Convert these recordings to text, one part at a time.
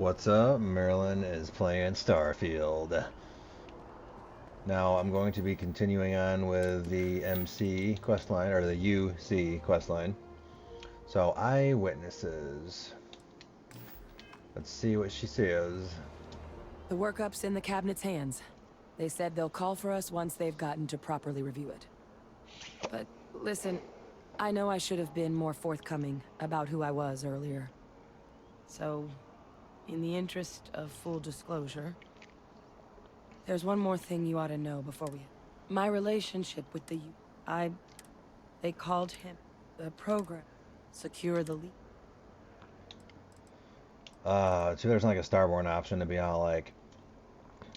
What's up? Marilyn is playing Starfield. Now I'm going to be continuing on with the MC questline, or the UC questline. So, eyewitnesses. Let's see what she says. The workup's in the cabinet's hands. They said they'll call for us once they've gotten to properly review it. But listen, I know I should have been more forthcoming about who I was earlier. So, in the interest of full disclosure, there's one more thing you ought to know before we... My relationship with the they called him the program. Secure the lead. See, there's like a Starborn option to be all like,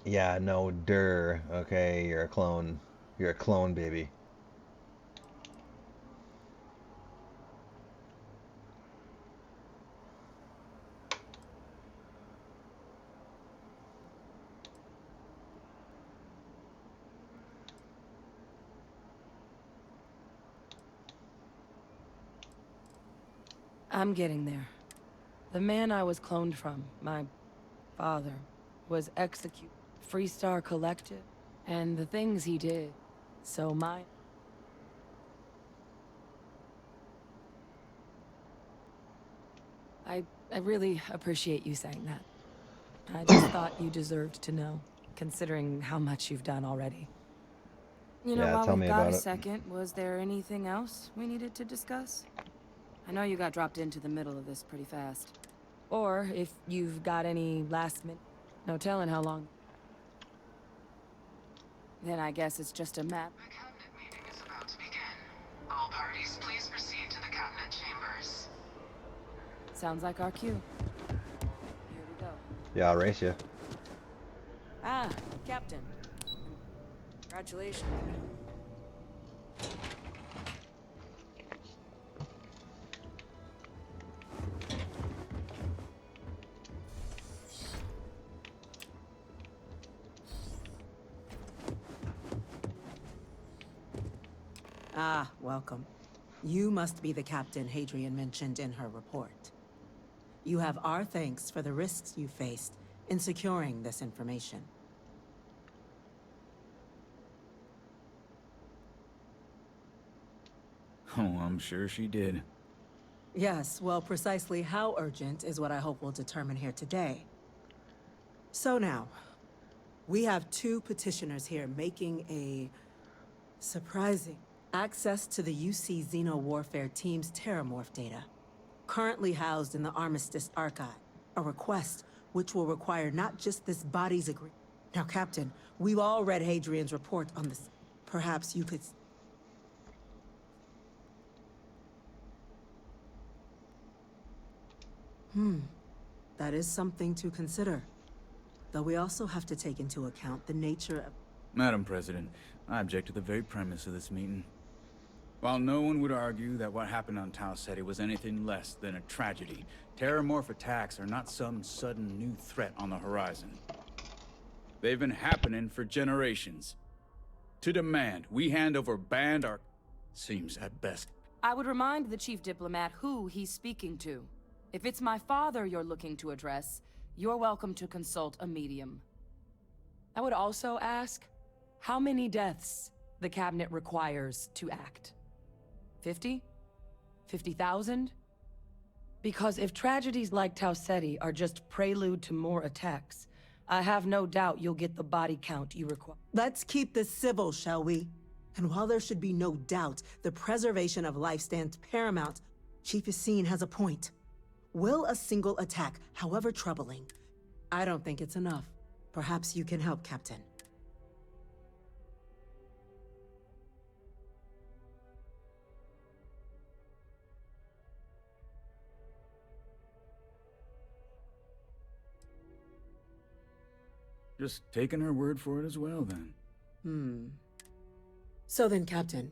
yeah, no, okay, you're a clone. You're a clone, baby. I'm getting there. The man I was cloned from, my father, was executed. Freestar Collective, and the things he did. So I really appreciate you saying that. I just thought you deserved to know, considering how much you've done already. You know, Yeah, while tell we've me got about a it. second, was there anything else we needed to discuss? I know you got dropped into the middle of this pretty fast. Or if you've got any last minute, no telling how long. Then I guess it's just a map. The cabinet meeting is about to begin. All parties, please proceed to the cabinet chambers. Sounds like our cue. Here we go. Yeah, I'll race you. Ah, Captain. Congratulations. Ah, welcome. You must be the captain Hadrian mentioned in her report. You have our thanks for the risks you faced in securing this information. Oh, I'm sure she did. Yes, well, precisely how urgent is what I hope we'll determine here today. So now, we have two petitioners here making a surprising access to the UC Xeno Warfare Team's Terramorph data, currently housed in the Armistice Archive, a request which will require not just this body's agreement. Now, Captain, we've all read Hadrian's report on this. Perhaps you could... That is something to consider. Though we also have to take into account the nature of... Madam President, I object to the very premise of this meeting. While no one would argue that what happened on Tau Ceti was anything less than a tragedy, terramorph attacks are not some sudden new threat on the horizon. They've been happening for generations. To demand we hand over banned arc seems at best. I would remind the chief diplomat who he's speaking to. If it's my father you're looking to address, you're welcome to consult a medium. I would also ask how many deaths the cabinet requires to act. 50? 50,000? Because if tragedies like Tau Ceti are just prelude to more attacks, I have no doubt you'll get the body count you require. Let's keep this civil, shall we? And while there should be no doubt the preservation of life stands paramount, Chief Yassine has a point. Will a single attack, however troubling... I don't think it's enough. Perhaps you can help, Captain. Just taking her word for it as well, then. So then, Captain...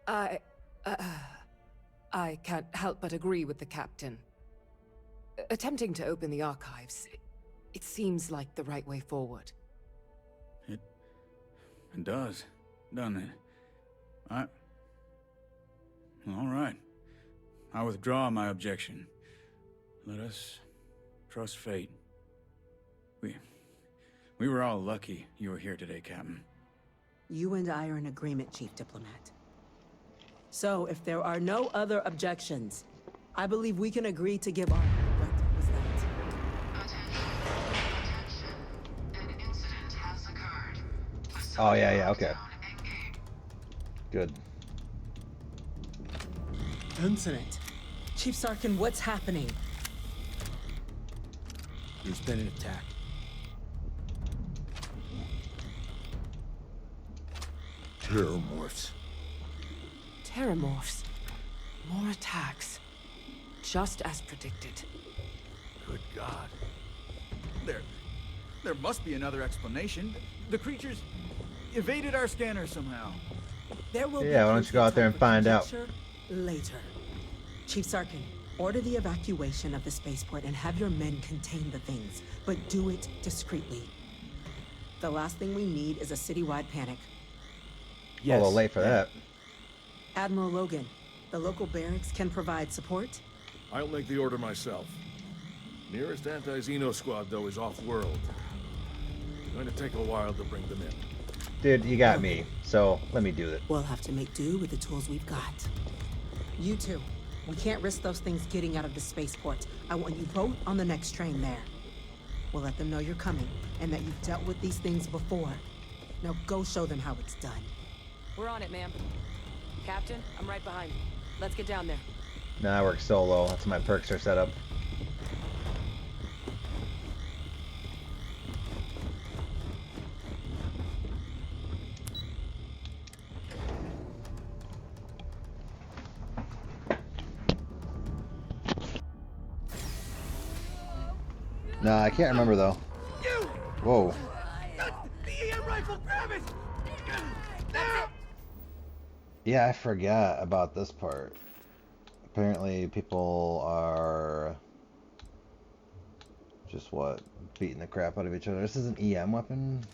I can't help but agree with the captain. Attempting to open the archives, it seems like the right way forward. It does, doesn't it? All right. I withdraw my objection. Let us trust fate. We were all lucky you were here today, Captain. You and I are in agreement, Chief Diplomat. So, if there are no other objections, I believe we can agree to give our... What was that? Attention. An incident has occurred. Oh, yeah, okay. Good. Incident. Chief Sarkin, what's happening? There's been an attack. Terrormorphs. Terramorphs. More attacks. Just as predicted. Good God. There must be another explanation. The creatures evaded our scanner somehow. There will Yeah, why don't you go out there and find out? Later. Chief Sarkin, order the evacuation of the spaceport and have your men contain the things, but do it discreetly. The last thing we need is a citywide panic. A little late for that. Admiral Logan, the local barracks can provide support? I'll make the order myself. Nearest anti-Xeno squad, though, is off-world. It's going to take a while to bring them in. Dude, you got me. So, let me do it. We'll have to make do with the tools we've got. You two, we can't risk those things getting out of the spaceport. I want you both on the next train there. We'll let them know you're coming, and that you've dealt with these things before. Now go show them how it's done. We're on it, ma'am. Captain, I'm right behind you. Let's get down there. Nah, I work solo. That's how my perks are set up. Nah, I can't remember though. Whoa. Yeah, I forgot about this part. Apparently people are just beating the crap out of each other. This is an EM weapon.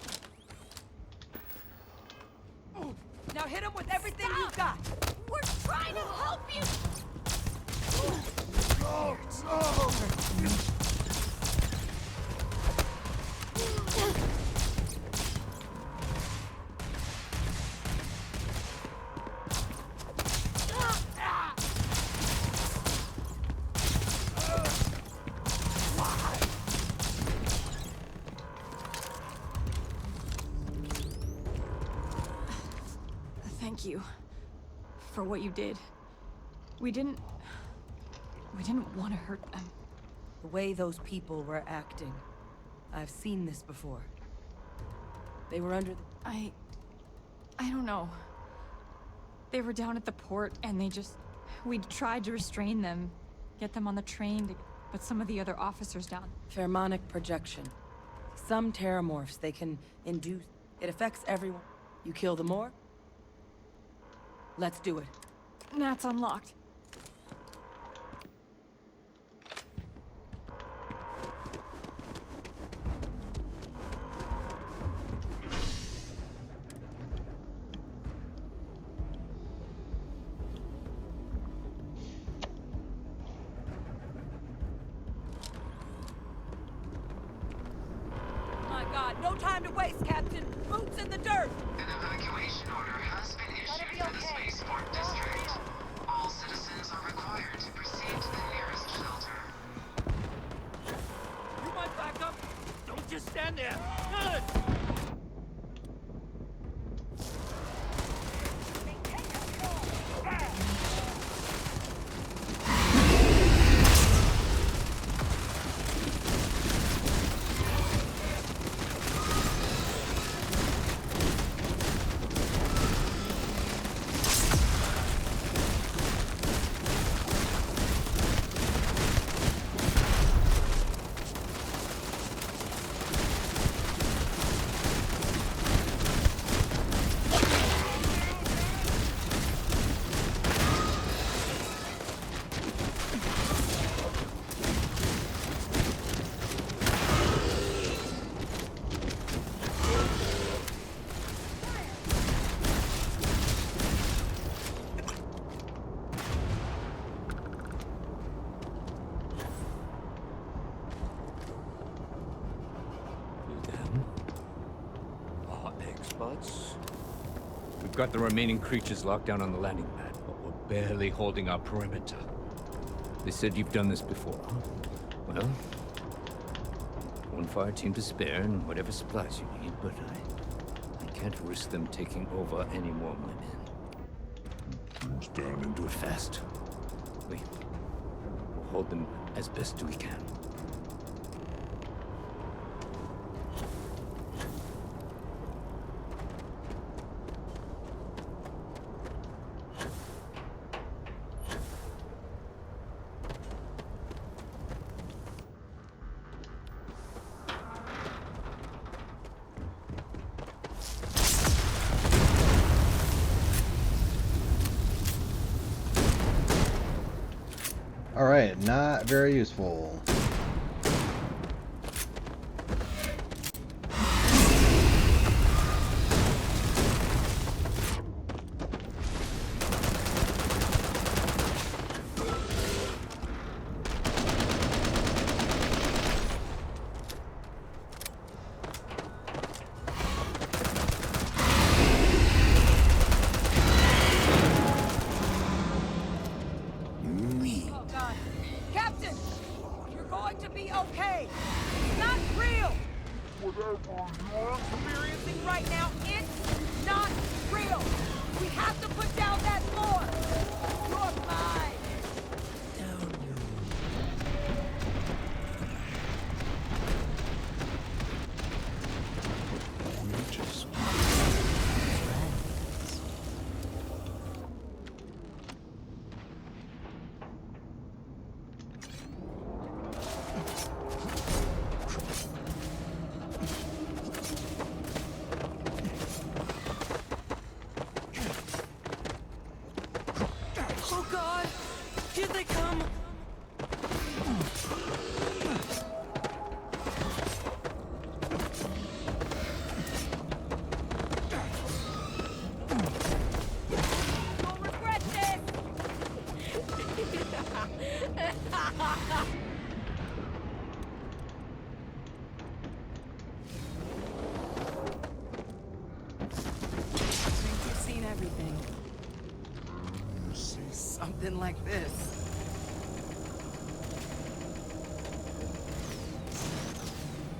Now hit him with everything you've got. We're trying to help you! Thank you for what you did. We didn't want to hurt them. The way those people were acting. I've seen this before. They were under the... I don't know. They were down at the port and we tried to restrain them, get them on the train, but some of the other officers down. Pheromonic projection. Some terramorphs they can induce. It affects everyone. You kill the more? Let's do it. That's unlocked. My God, no time to waste, Captain. Boots in the dirt. An evacuation order has been issued for the spaceport district. All citizens are required to proceed to the nearest shelter. You might back up. Don't just stand there. Good. spots. We've got the remaining creatures locked down on the landing pad, but we're barely holding our perimeter. They said you've done this before, huh? Well, one fire team to spare and whatever supplies you need, but I can't risk them taking over any more of my men. Who's down and Do it fast. We'll hold them as best we can. Alright, not very useful. Oh God. Captain! You're going to be okay! It's not real! Whatever you're experiencing right now, it's not real! We have to put down that floor! You're mine! Oh God! Here they come! You'll regret this! I think you've seen everything. Something like this.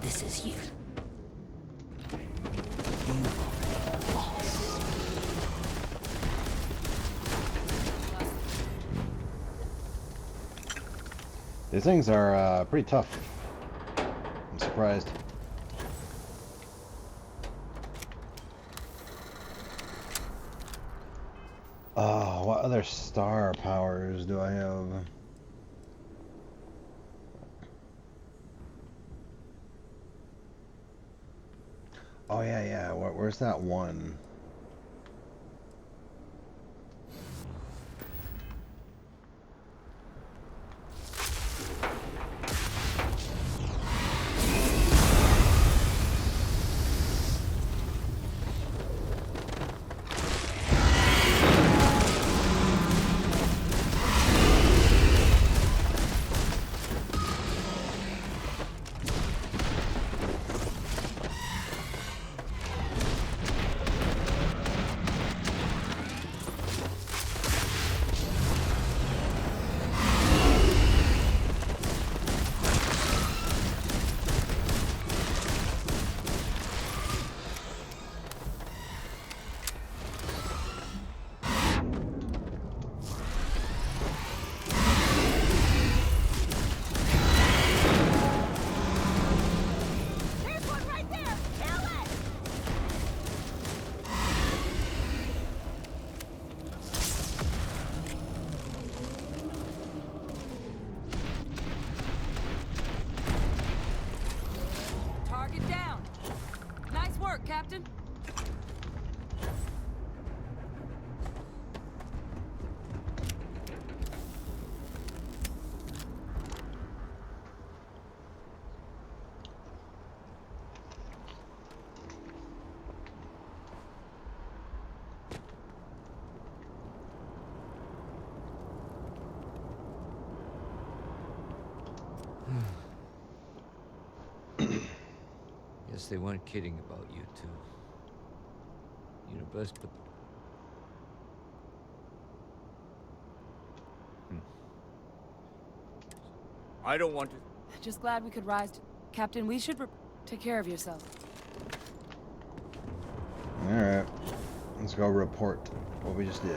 This is you. These things are pretty tough. I'm surprised. Oh, what other star powers do I have? Oh yeah. Where's that one? There's one right there! Kill it! Target down. Nice work, Captain. Guess they weren't kidding about you two. universe, but... I don't want to... Just glad we could rise to... Captain, we should take care of yourself. Alright. Let's go report what we just did.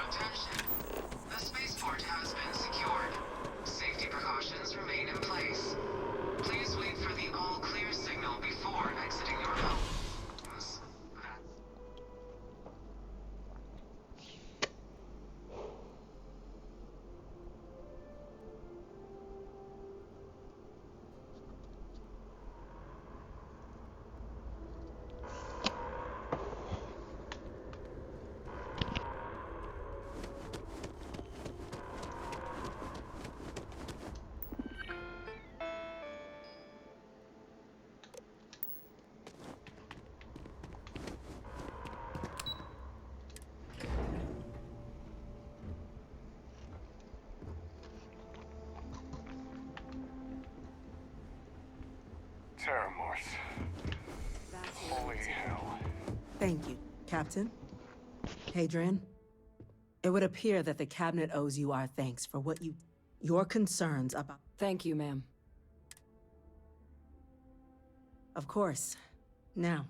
Attention. The spaceport has been secured. Safety precautions remain in place. Please wait for the all-clear signal before exiting your homes. Terramorph. Holy hell. Thank you, Captain. Hadrian, it would appear that the cabinet owes you our thanks for what your concerns about... Thank you, ma'am. Of course. Now,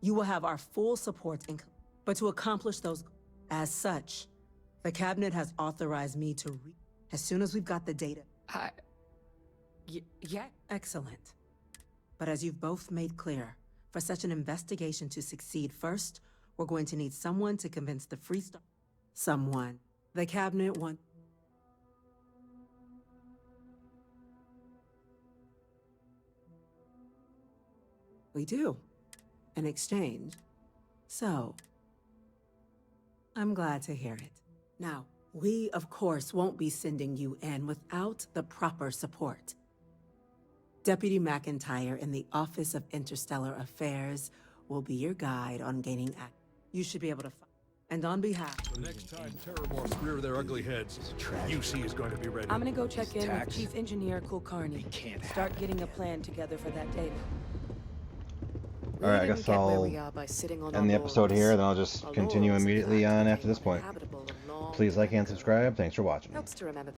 you will have our full support but to accomplish those... As such, the cabinet has authorized me to as soon as we've got the data. Yeah? Excellent. But as you've both made clear, for such an investigation to succeed, first, we're going to need someone to convince the Free Star... Someone. The cabinet want... We do. In exchange. So... I'm glad to hear it. Now, we, of course, won't be sending you in without the proper support. Deputy McIntyre in the Office of Interstellar Affairs will be your guide on gaining access. You should be able to and on behalf... The next time Terramorphs rear their ugly heads, UC is going to be ready. I'm gonna go check in with Chief Engineer Kulkarni. Start getting a plan together for that data. Alright, I guess I'll end the episode here, then I'll just continue immediately on after this point. Please like and subscribe. Thanks for watching. Helps to remember